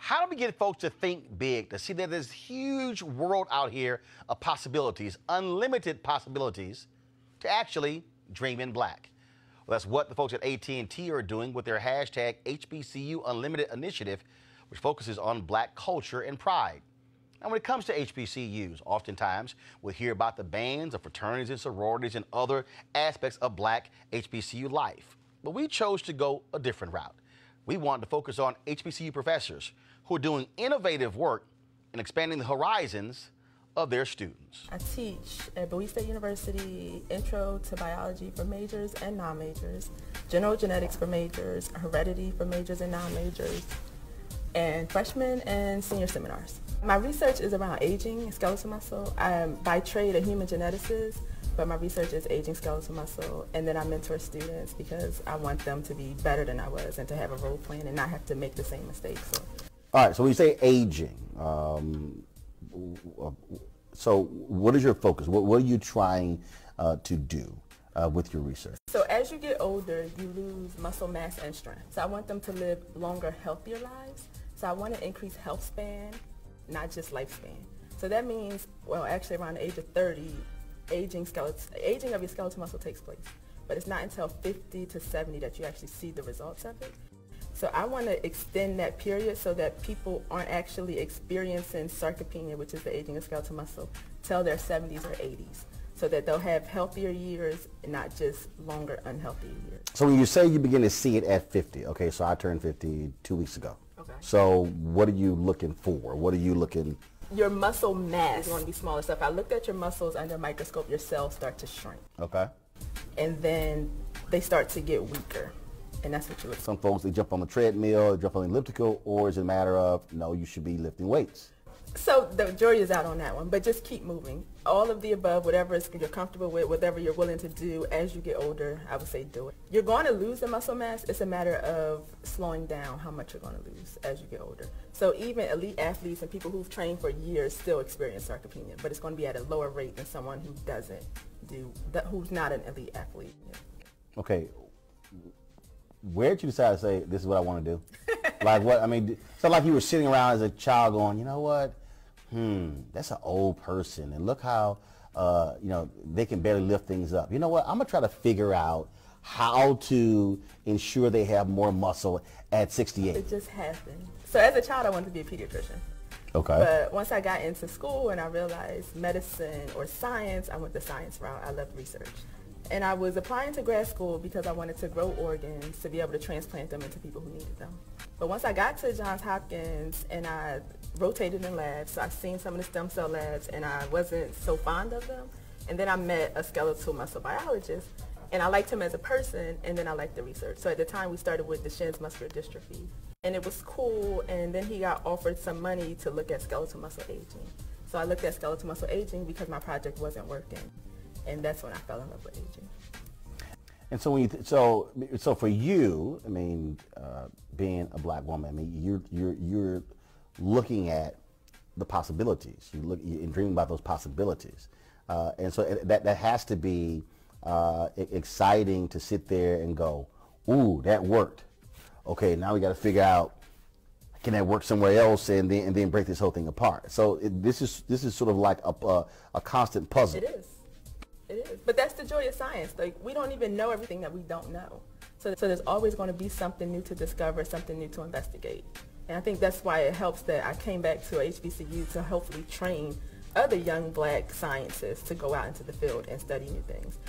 How do we get folks to think big, to see that there's huge world out here of possibilities, unlimited possibilities, to actually dream in black? Well, that's what the folks at AT&T are doing with their hashtag HBCU Unlimited initiative, which focuses on black culture and pride. Now, when it comes to HBCUs, oftentimes we'll hear about the bands of fraternities and sororities and other aspects of black HBCU life. But we chose to go a different route. We wanted to focus on HBCU professors who are doing innovative work in expanding the horizons of their students. I teach at Bowie State University Intro to Biology for majors and non-majors, General Genetics for majors, Heredity for majors and non-majors, and freshman and senior seminars. My research is around aging skeletal muscle. I am by trade a human geneticist, but my research is aging skeletal muscle, and then I mentor students because I want them to be better than I was and to have a role plan and not have to make the same mistakes. All right, so when you say aging, so what is your focus? What are you trying to do with your research? So as you get older, you lose muscle mass and strength. So I want them to live longer, healthier lives. So I want to increase health span, not just lifespan. So that means, well, actually around the age of 30, aging of your skeletal muscle takes place. But it's not until 50 to 70 that you actually see the results of it. So I want to extend that period so that people aren't actually experiencing sarcopenia, which is the aging of skeletal muscle, till their 70s or 80s, so that they'll have healthier years and not just longer unhealthy years. So when you say you begin to see it at 50, okay, so I turned 50 2 weeks ago. Okay. So what are you looking for? What are you looking? Your muscle mass is going to be smaller. So if I looked at your muscles under a microscope, your cells start to shrink. Okay. And then they start to get weaker. And that's what you look for. Some folks, they jump on the treadmill, jump on the elliptical, or is it a matter of, no, you should be lifting weights? So the jury is out on that one, but just keep moving. All of the above, whatever you're comfortable with, whatever you're willing to do as you get older, I would say do it. You're going to lose the muscle mass. It's a matter of slowing down how much you're going to lose as you get older. So even elite athletes and people who've trained for years still experience sarcopenia, but it's going to be at a lower rate than someone who doesn't do, who's not an elite athlete. Yeah. Okay, where did you decide to say, this is what I want to do? Like what, I mean, so like you were sitting around as a child going, you know what, that's an old person, and look how, you know, they can barely lift things up. You know what, I'm going to try to figure out how to ensure they have more muscle at 68. It just happened. So as a child, I wanted to be a pediatrician. Okay. But once I got into school and I realized medicine or science, I went the science route. I loved research. And I was applying to grad school because I wanted to grow organs to be able to transplant them into people who needed them. But once I got to Johns Hopkins and I rotated in labs, so I've seen some of the stem cell labs and I wasn't so fond of them. And then I met a skeletal muscle biologist and I liked him as a person, and then I liked the research. So at the time we started with Duchenne's muscular dystrophy. And it was cool, and then he got offered some money to look at skeletal muscle aging. So I looked at skeletal muscle aging because my project wasn't working. And that's when I fell in love with aging. And so when you so for you, I mean, being a black woman, I mean, you're looking at the possibilities. You're dreaming about those possibilities, and so that has to be exciting to sit there and go, ooh, that worked. Okay, now we got to figure out, can that work somewhere else, and then break this whole thing apart. So this is sort of like a constant puzzle. It is. It is. But that's the joy of science. Like, we don't even know everything that we don't know. So there's always going to be something new to discover, something new to investigate. And I think that's why it helps that I came back to HBCU to hopefully train other young black scientists to go out into the field and study new things.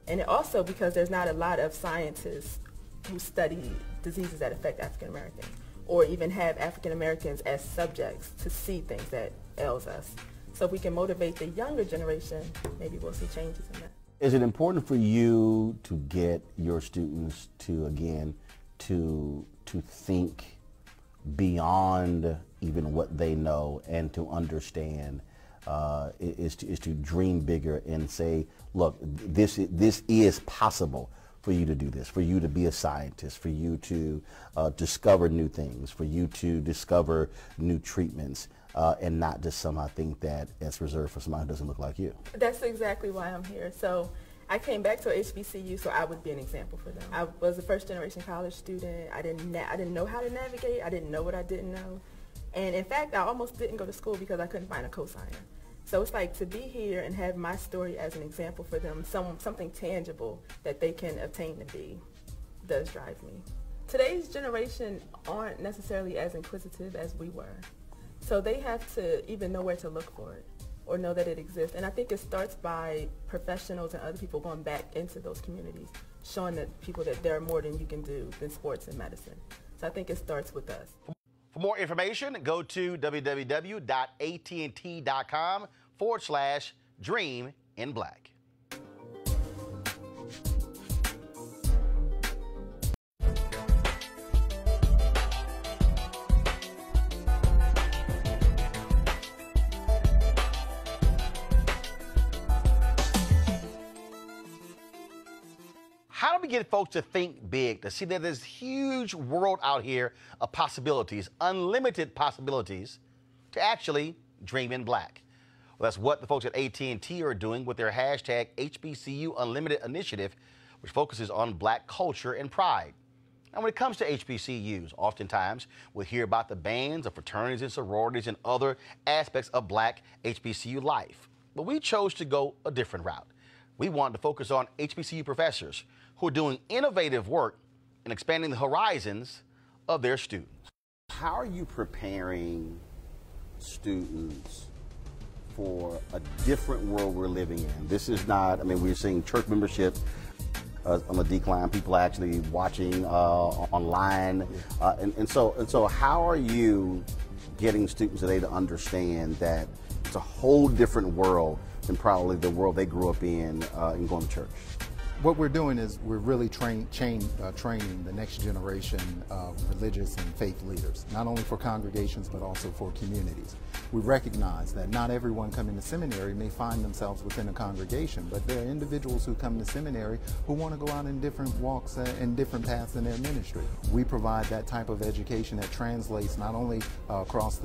And it also because there's not a lot of scientists who study diseases that affect African Americans or even have African Americans as subjects to see things that ails us. So if we can motivate the younger generation, maybe we'll see changes in that. Is it important for you to get your students to, again, to think beyond even what they know and to understand, is to dream bigger and say, look, this is possible for you to do this, for you to be a scientist, for you to discover new things, for you to discover new treatments, and not just somehow think that it's reserved for somebody who doesn't look like you? That's exactly why I'm here. So I came back to HBCU so I would be an example for them. I was a first generation college student. I didn't know how to navigate. I didn't know what I didn't know. And in fact, I almost didn't go to school because I couldn't find a cosigner. So it's like to be here and have my story as an example for them, something tangible that they can obtain to be, does drive me. Today's generation aren't necessarily as inquisitive as we were. So they have to even know where to look for it or know that it exists. And I think it starts by professionals and other people going back into those communities, showing that people that there are more than you can do than sports and medicine. So I think it starts with us. For more information, go to www.att.com/dream-in-black. How do we get folks to think big, to see that there's huge world out here of possibilities, unlimited possibilities, to actually dream in black? Well, that's what the folks at AT&T are doing with their hashtag HBCU Unlimited initiative, which focuses on black culture and pride. And when it comes to HBCUs, oftentimes we'll hear about the bands of fraternities and sororities and other aspects of black HBCU life. But we chose to go a different route. We wanted to focus on HBCU professors who are doing innovative work and expanding the horizons of their students. How are you preparing students for a different world we're living in? This is not, I mean, we're seeing church membership on the decline, people actually watching online. And so how are you getting students today to understand that it's a whole different world than probably the world they grew up in going to church? What we're doing is we're really training the next generation of religious and faith leaders, not only for congregations but also for communities. We recognize that not everyone coming to seminary may find themselves within a congregation, but there are individuals who come to seminary who want to go out in different walks and different paths in their ministry. We provide that type of education that translates not only across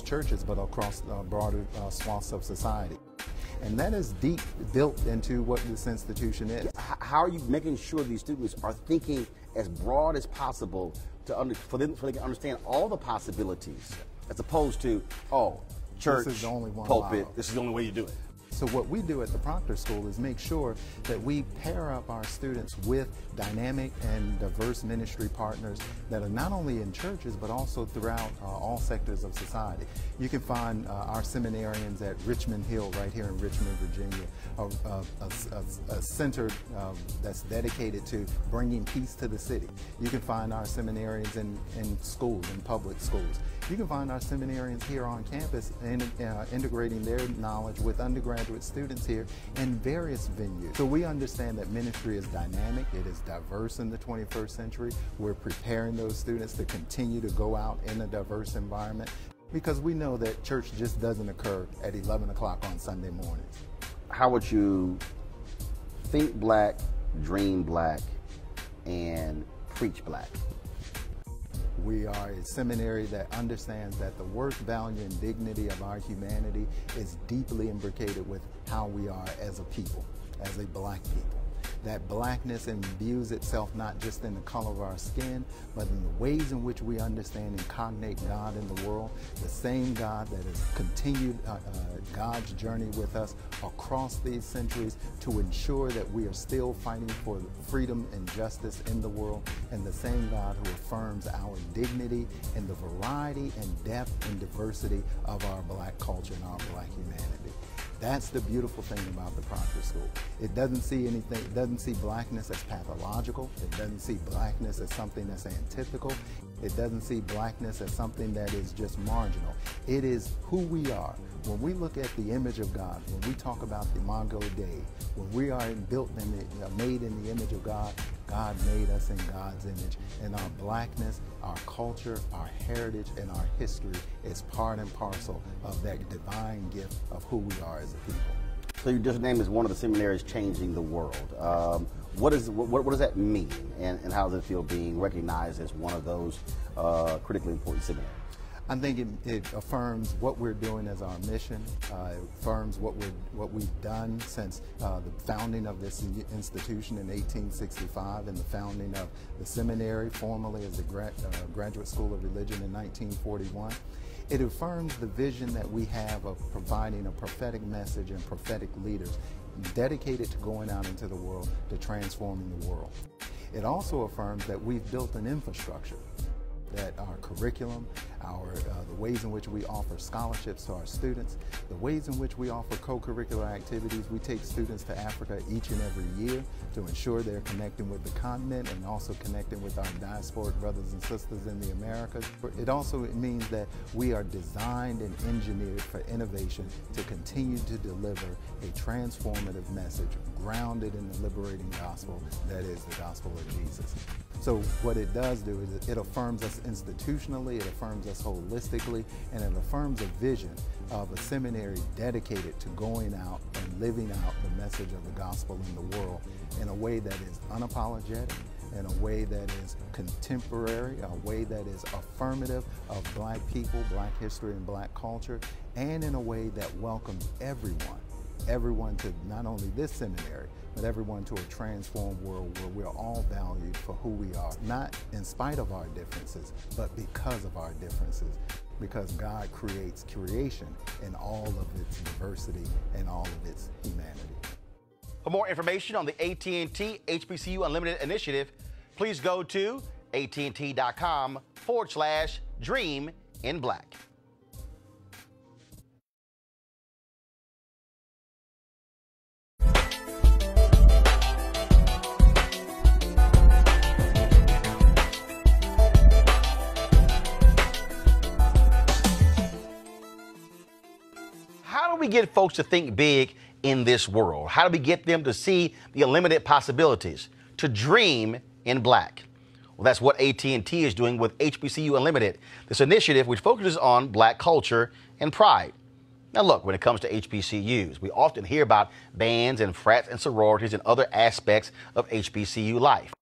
churches but across broader swaths of society. And that is deep built into what this institution is. How are you making sure these students are thinking as broad as possible so they can understand all the possibilities, as opposed to, oh, church, this is the only one pulpit, allowed. this is the only way you do it? So what we do at the Proctor School is make sure that we pair up our students with dynamic and diverse ministry partners that are not only in churches but also throughout all sectors of society. You can find our seminarians at Richmond Hill right here in Richmond, Virginia, a center that's dedicated to bringing peace to the city. You can find our seminarians in schools, in public schools. You can find our seminarians here on campus integrating their knowledge with undergraduate students here in various venues. So we understand that ministry is dynamic, it is diverse in the 21st century. We're preparing those students to continue to go out in a diverse environment because we know that church just doesn't occur at 11 o'clock on Sunday mornings. How would you think black, dream black, and preach black? We are a seminary that understands that the worth, value, and dignity of our humanity is deeply imbricated with how we are as a people, as a black people. That blackness imbues itself not just in the color of our skin, but in the ways in which we understand and cognate God in the world, the same God that has continued God's journey with us across these centuries to ensure that we are still fighting for freedom and justice in the world, and the same God who affirms our dignity and the variety and depth and diversity of our black culture and our black humanity. That's the beautiful thing about the Proctor School. It doesn't see anything, it doesn't see blackness as pathological. It doesn't see blackness as something that's antithetical. It doesn't see blackness as something that is just marginal. It is who we are. When we look at the image of God, when we talk about the Imago Dei, when we are made in the image of God, God made us in God's image. And our blackness, our culture, our heritage, and our history is part and parcel of that divine gift of who we are as a people. So you just named as one of the seminaries changing the world. What does that mean, and how does it feel being recognized as one of those critically important seminaries? I think it affirms what we're doing as our mission. It affirms what we've done since the founding of this institution in 1865 and the founding of the seminary, formerly as the Graduate School of Religion in 1941. It affirms the vision that we have of providing a prophetic message and prophetic leaders dedicated to going out into the world to transforming the world. It also affirms that we've built an infrastructure, that our curriculum, the ways in which we offer scholarships to our students, the ways in which we offer co-curricular activities. We take students to Africa each and every year to ensure they're connecting with the continent and also connecting with our diasporic brothers and sisters in the Americas. It also means that we are designed and engineered for innovation to continue to deliver a transformative message grounded in the liberating gospel that is the gospel of Jesus. So what it does do is it affirms us institutionally, it affirms us holistically, and it affirms a vision of a seminary dedicated to going out and living out the message of the gospel in the world in a way that is unapologetic, in a way that is contemporary, a way that is affirmative of black people, black history, and black culture, and in a way that welcomes everyone to not only this seminary, but everyone to a transformed world where we're all valued for who we are, not in spite of our differences, but because of our differences, because God creates creation in all of its diversity and all of its humanity. For more information on the AT&T HBCU Unlimited initiative, please go to att.com/dream-in-black. How do we get folks to think big in this world? How do we get them to see the unlimited possibilities, to dream in black? Well, that's what AT&T is doing with HBCU Unlimited, this initiative which focuses on black culture and pride. Now look, when it comes to HBCUs, we often hear about bands and frats and sororities and other aspects of HBCU life.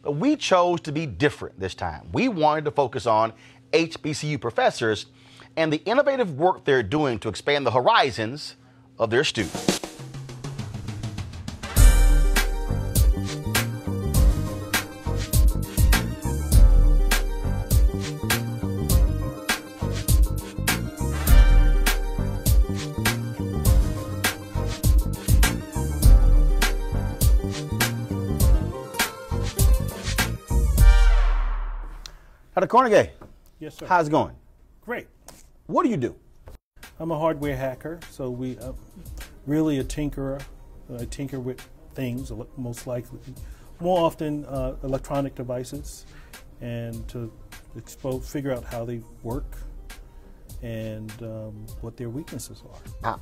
But we chose to be different this time. We wanted to focus on HBCU professors and the innovative work they're doing to expand the horizons of their students. Dr. Cornegay. Yes, sir. How's it going? Great. What do you do? I'm a hardware hacker, so we really a tinkerer. I tinker with things, most likely, more often electronic devices, and to figure out how they work and what their weaknesses are.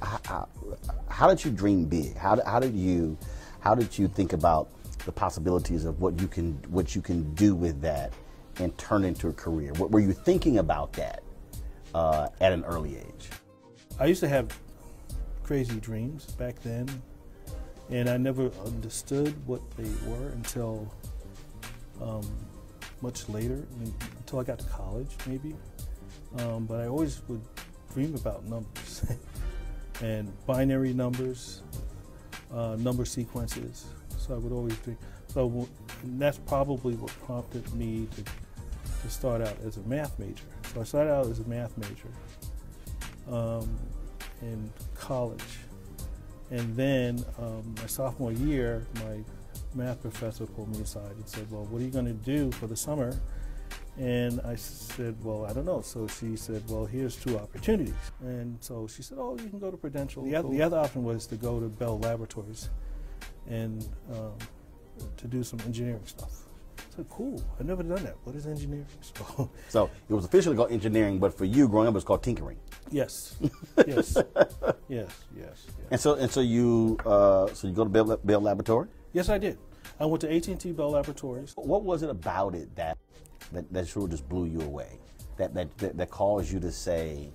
How did you dream big? How did you think about the possibilities of what you can do with that and turn into a career? What were you thinking about that at an early age? I used to have crazy dreams back then, and I never understood what they were until much later, until I got to college maybe. But I always would dream about numbers and binary numbers, number sequences. So I would always dream. So and that's probably what prompted me to start out as a math major. So I started out as a math major in college. And then my sophomore year, my math professor pulled me aside and said, well, what are you going to do for the summer? And I said, well, I don't know. So she said, well, here's two opportunities. And so she said, oh, you can go to Prudential. The other option was to go to Bell Laboratories and to do some engineering stuff. I said, cool, I've never done that. What is engineering? So it was officially called engineering, but for you growing up, it was called tinkering. Yes, yes, yes. And so you go to Bell Laboratory? Yes, I did. I went to AT&T Bell Laboratories. What was it about it that sure just blew you away? That caused you to say,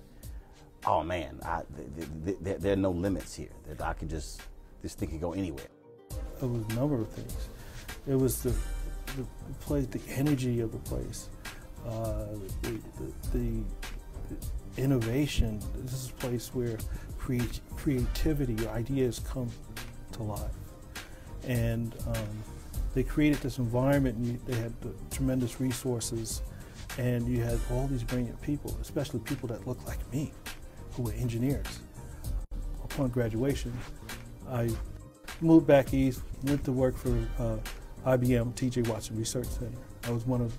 oh man, there are no limits here. That I could this thing could go anywhere. It was a number of things. It was the place, the energy of the place, the innovation. This is a place where creativity, ideas come to life. And they created this environment, and they had tremendous resources, and you had all these brilliant people, especially people that looked like me, who were engineers. Upon graduation, I moved back east, went to work for IBM, T.J. Watson Research Center. I was one of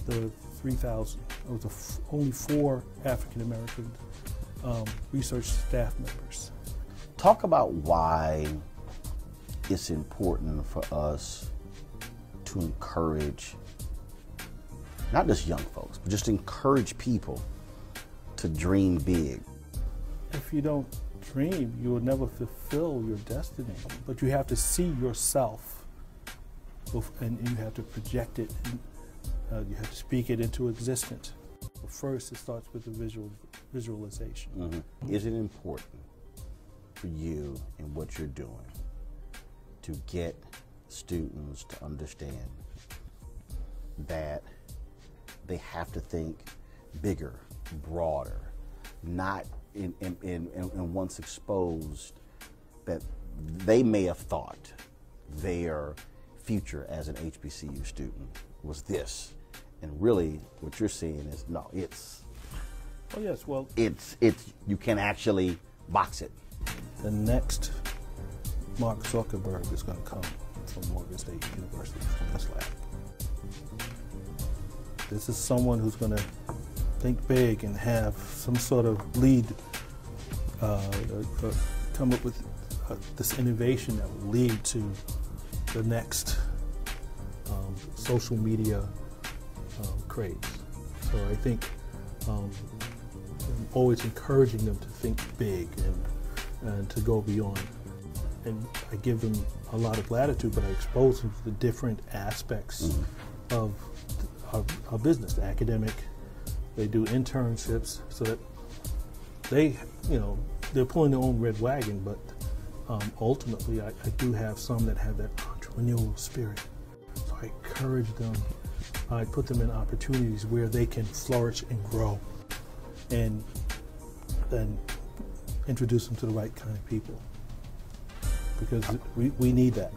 the 3,000. I was only 4 African-American research staff members. Talk about why it's important for us to encourage, not just young folks, but just encourage people to dream big. If you don't dream, you will never fulfill your destiny. But you have to see yourself, and you have to project it, and you have to speak it into existence. But first, it starts with the visualization. Mm-hmm. Is it important for you and what you're doing to get students to understand that they have to think bigger, broader, not in once exposed that they may have thought their future as an HBCU student was this, and really what you're seeing is no, it's oh yes, well it's you can actually box it. The next Mark Zuckerberg is going to come from Morgan State University from this lab. This is someone who's going to think big and have some sort of lead, come up with this innovation that will lead to the next social media craze. So I think I'm always encouraging them to think big and to go beyond. And I give them a lot of latitude, but I expose them to the different aspects of our business, the academic. They do internships so that they, they're pulling their own red wagon, but ultimately I do have some that have that entrepreneurial spirit. So I encourage them, I put them in opportunities where they can flourish and grow. And introduce them to the right kind of people, because we need that.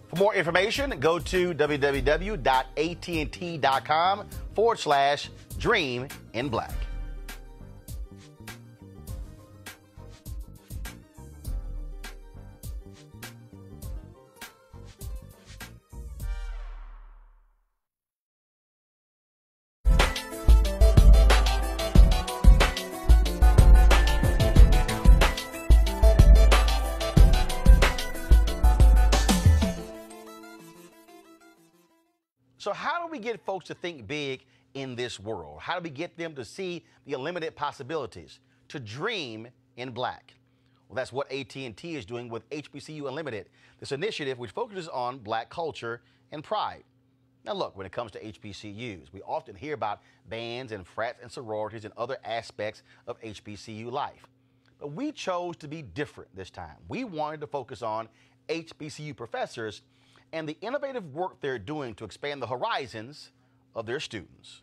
For more information, go to www.att.com/dream-in-black. So how do we get folks to think big in this world? How do we get them to see the unlimited possibilities, to dream in black? Well, that's what AT&T is doing with HBCU Unlimited, this initiative which focuses on black culture and pride. Now look, when it comes to HBCUs, we often hear about bands and frats and sororities and other aspects of HBCU life. But we chose to be different this time. We wanted to focus on HBCU professors and the innovative work they're doing to expand the horizons of their students.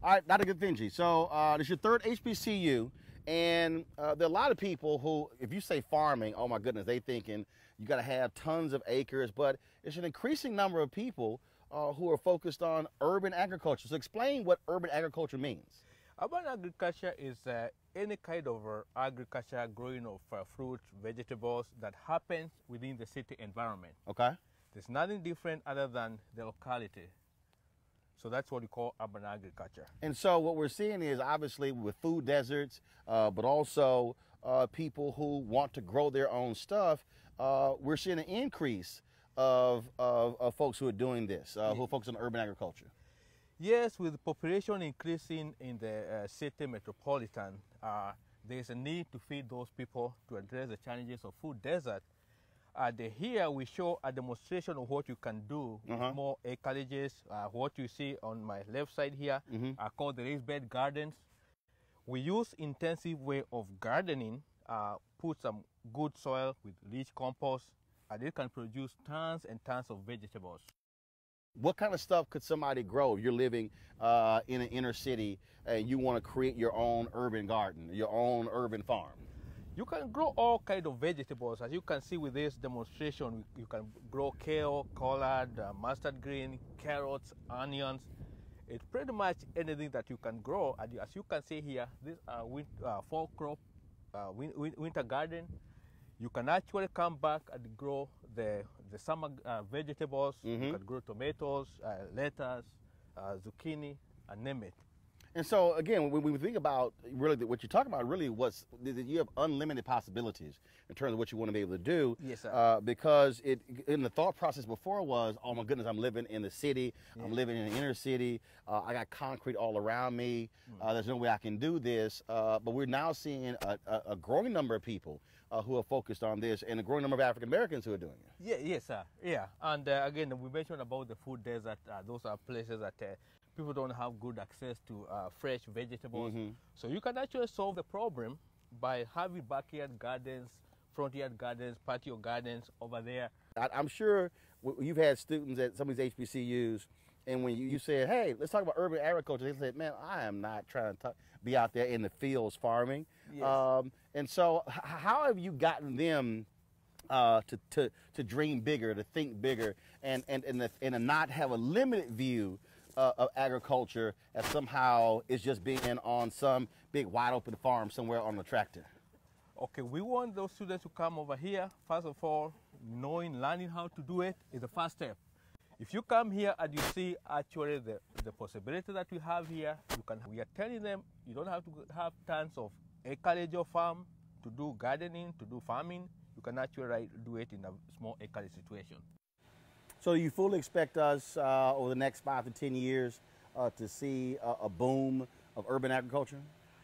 All right, Dr. Gathinji, so this is your third HBCU, and there are a lot of people who, if you say farming, oh my goodness, they thinking you gotta have tons of acres, but it's an increasing number of people who are focused on urban agriculture. So explain what urban agriculture means. Urban agriculture is any kind of agriculture growing of fruits, vegetables that happens within the city environment. Okay. There's nothing different other than the locality. So that's what we call urban agriculture. And so what we're seeing is obviously with food deserts, but also people who want to grow their own stuff, we're seeing an increase of folks who are doing this, who are focused on urban agriculture. Yes, with the population increasing in the city metropolitan, there's a need to feed those people to address the challenges of food desert. Here we show a demonstration of what you can do with more acreages. What you see on my left side here are called the raised bed gardens. We use intensive way of gardening, put some good soil with rich compost, and it can produce tons and tons of vegetables. What kind of stuff could somebody grow if you're living in an inner city and you want to create your own urban garden, your own urban farm? You can grow all kinds of vegetables. As you can see with this demonstration, you can grow kale, collard, mustard green, carrots, onions. It's pretty much anything that you can grow. As you can see here, this fall crop, winter garden. You can actually come back and grow the summer vegetables. You can grow tomatoes, lettuce, zucchini, and name it. And so, again, when we think about really what you're talking about, really you have unlimited possibilities in terms of what you want to be able to do. Yes, sir. Because in the thought process before was, oh my goodness, I'm living in the city, I'm living in the inner city, I got concrete all around me, there's no way I can do this. But we're now seeing a growing number of people who are focused on this, and a growing number of African Americans who are doing it. Yeah, yes, sir. Yeah, and again, we mentioned about the food desert. Those are places that people don't have good access to fresh vegetables. So you can actually solve the problem by having backyard gardens, front yard gardens, patio gardens over there. I'm sure you've had students at some of these HBCUs, and when you said, hey, let's talk about urban agriculture, they said, man, I am not trying to be out there in the fields farming. Yes. And so how have you gotten them to dream bigger, to think bigger, and not have a limited view of agriculture as somehow it's just being on some big wide open farm somewhere on a tractor? Okay, we want those students to come over here. First of all, learning how to do it is the first step. If you come here and you see actually the possibility that we have here, we are telling them you don't have to have tons of acreage of farm to do gardening, to do farming. You can actually do it in a small acreage situation. So you fully expect us over the next 5 to 10 years to see a boom of urban agriculture?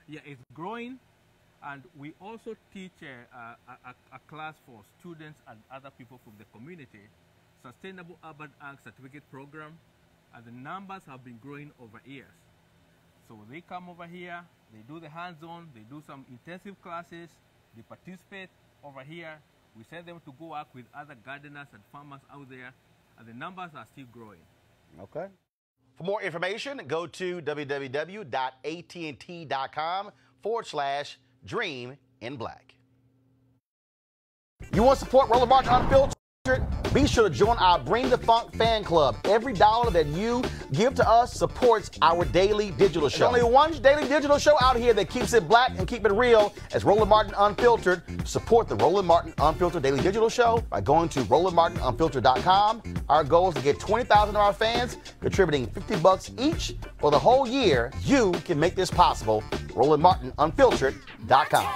Yeah, it's growing, and we also teach a class for students and other people from the community, Sustainable Urban Ag Certificate Program, and the numbers have been growing over years. So they come over here, they do the hands-on, they do some intensive classes, they participate over here. We send them to go work with other gardeners and farmers out there, and the numbers are still growing. Okay. For more information, go to www.att.com YouTube.com/Dream in Black. You want to support Roland Martin Unfiltered? Be sure to join our Bring the Funk fan club. Every dollar that you give to us supports our daily digital show. There's only one daily digital show out here that keeps it black and keep it real as Roland Martin Unfiltered. Support the Roland Martin Unfiltered daily digital show by going to RolandMartinUnfiltered.com. Our goal is to get 20,000 of our fans contributing $50 each for the whole year. You can make this possible. RolandMartinUnfiltered.com.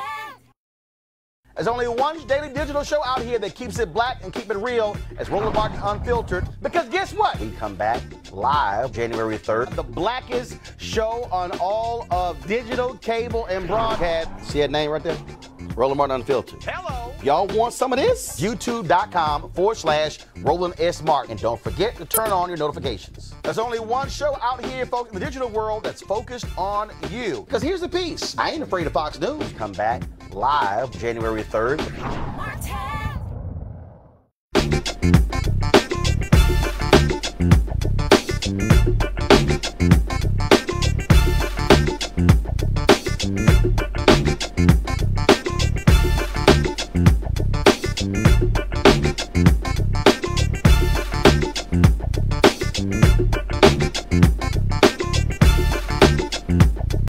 There's only one daily digital show out here that keeps it black and keep it real as Roland Martin Unfiltered. Because guess what? We come back live January 3rd. The blackest show on all of digital, cable, and broadcast. See that name right there? Roland Martin Unfiltered. Hello. Y'all want some of this? YouTube.com/Roland S. Martin. And don't forget to turn on your notifications. There's only one show out here, folks, in the digital world that's focused on you. Because here's the piece. I ain't afraid of Fox News. Come back live January 3rd.